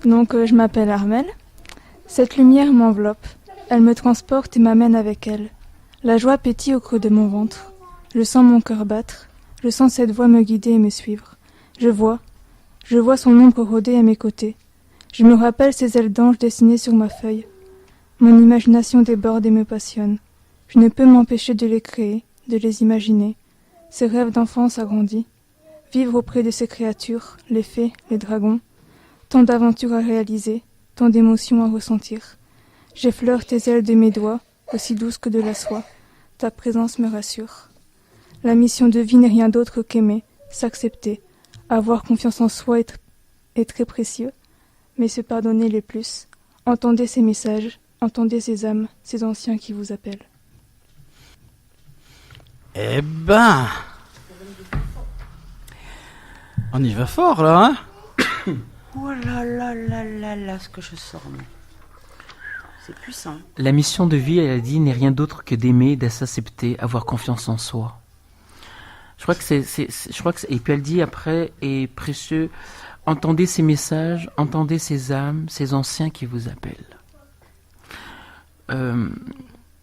Donc je m'appelle Armelle. Cette lumière m'enveloppe. Elle me transporte et m'amène avec elle. La joie pétille au creux de mon ventre. Je sens mon cœur battre. Je sens cette voix me guider et me suivre. Je vois son ombre rôder à mes côtés. Je me rappelle ces ailes d'ange dessinées sur ma feuille. Mon imagination déborde et me passionne. Je ne peux m'empêcher de les créer, de les imaginer. Ces rêves d'enfance agrandis. Vivre auprès de ces créatures, les fées, les dragons. Tant d'aventures à réaliser, tant d'émotions à ressentir. J'effleure tes ailes de mes doigts, aussi douces que de la soie. Ta présence me rassure. La mission de vie n'est rien d'autre qu'aimer, s'accepter. Avoir confiance en soi est très précieux, mais se pardonner les plus. Entendez ces messages, entendez ces âmes, ces anciens qui vous appellent. Eh ben, on y va fort là, hein? Oh là là là là là, ce que je sors, moi. C'est puissant. La mission de vie, elle a dit, n'est rien d'autre que d'aimer, de s'accepter, avoir confiance en soi. Je crois que et puis elle dit après, et précieux, entendez ces messages, entendez ces âmes, ces anciens qui vous appellent.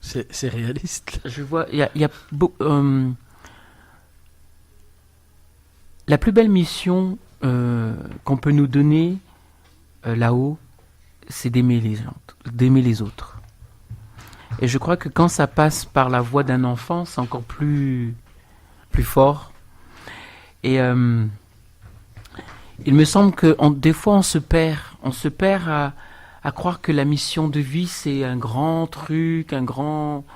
C'est réaliste. Je vois, la plus belle mission qu'on peut nous donner là-haut, c'est d'aimer les autres. Et je crois que quand ça passe par la voix d'un enfant, c'est encore plus fort. Et il me semble que des fois on se perd à croire que la mission de vie c'est un grand truc, un grand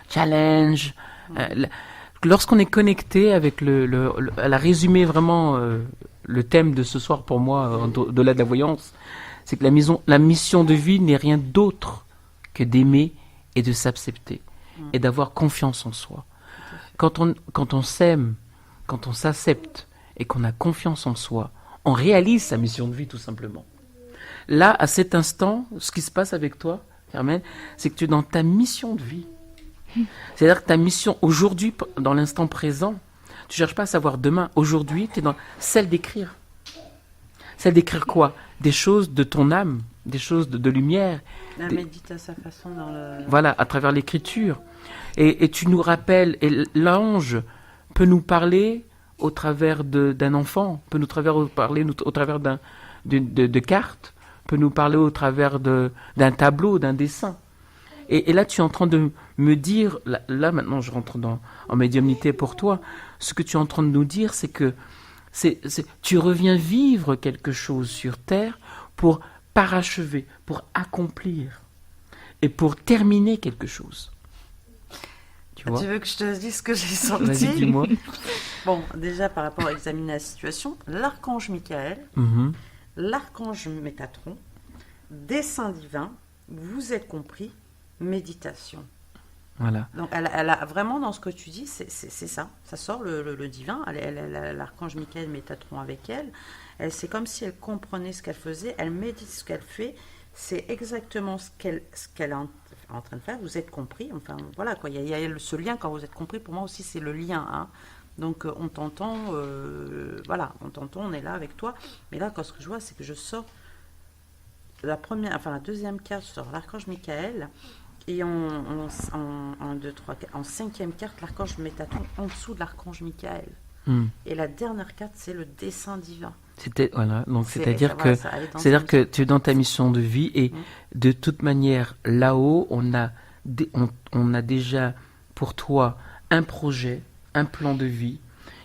challenge. Lorsqu'on est connecté avec elle a résumé vraiment le thème de ce soir pour moi, au-delà de la voyance, c'est que la mission de vie n'est rien d'autre que d'aimer et de s'accepter et d'avoir confiance en soi. Quand on s'aime, quand on s'accepte et qu'on a confiance en soi, on réalise sa mission de vie tout simplement. Là, à cet instant, ce qui se passe avec toi, Carmen, c'est que tu es dans ta mission de vie. C'est-à-dire que ta mission aujourd'hui, dans l'instant présent, tu ne cherches pas à savoir demain. Aujourd'hui, tu es dans celle d'écrire. Celle d'écrire quoi? Des choses de ton âme, des choses de lumière. La médite à sa façon dans le... Voilà, à travers l'écriture. Et tu nous rappelles, et l'ange peut nous parler au travers d'un enfant, peut nous parler au travers de cartes, peut nous parler au travers d'un tableau, d'un dessin. Et là, tu es en train de me dire, là maintenant je rentre en médiumnité pour toi, ce que tu es en train de nous dire, c'est que tu reviens vivre quelque chose sur Terre pour parachever, pour accomplir et pour terminer quelque chose. Tu veux que je te dise ce que j'ai senti? Vas-y, dis-moi. Bon, déjà par rapport à examiner la situation, l'archange Michael, l'archange Métatron, dessein divin, vous êtes compris, méditation. Voilà. Donc elle a vraiment dans ce que tu dis, c'est ça. Ça sort le divin. L'archange Michael, Métatron avec elle. C'est comme si elle comprenait ce qu'elle faisait. Elle médite ce qu'elle fait. C'est exactement ce qu'elle est en train de faire. Vous êtes compris. Enfin voilà quoi. Il y a ce lien quand vous êtes compris. Pour moi aussi c'est le lien. Hein. Donc on t'entend. Voilà, on t'entend. On est là avec toi. Mais là quand ce que je vois c'est que je sors la deuxième carte, je sors l'archange Michael. Et en cinquième carte, l'archange Métatron en dessous de l'archange Michael. Et la dernière carte, c'est le dessein divin. C'est-à-dire que tu es dans ta mission de vie et de toute manière, là-haut, on a déjà pour toi un projet, un plan de vie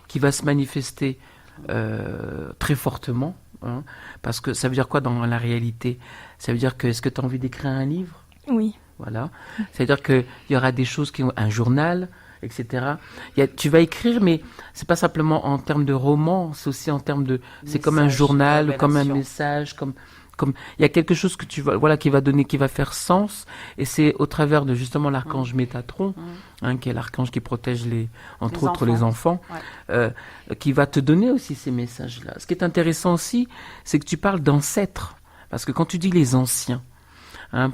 qui va se manifester très fortement. Hein, parce que ça veut dire quoi dans la réalité? Ça veut dire que, est-ce que tu as envie d'écrire un livre? Oui. Voilà. C'est-à-dire qu'il y aura des choses un journal, etc. Tu vas écrire, mais c'est pas simplement en termes de roman, c'est aussi en termes de... C'est comme un journal, comme un message, comme il y a quelque chose que tu vas, voilà, qui va donner, qui va faire sens, et c'est au travers de justement l'archange Métatron, qui est l'archange qui protège entre autres les enfants, qui va te donner aussi ces messages-là. Ce qui est intéressant aussi, c'est que tu parles d'ancêtres, parce que quand tu dis les anciens,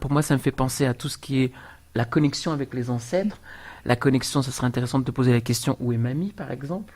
pour moi, ça me fait penser à tout ce qui est la connexion avec les ancêtres. La connexion, ça serait intéressant de te poser la question, où est mamie, par exemple?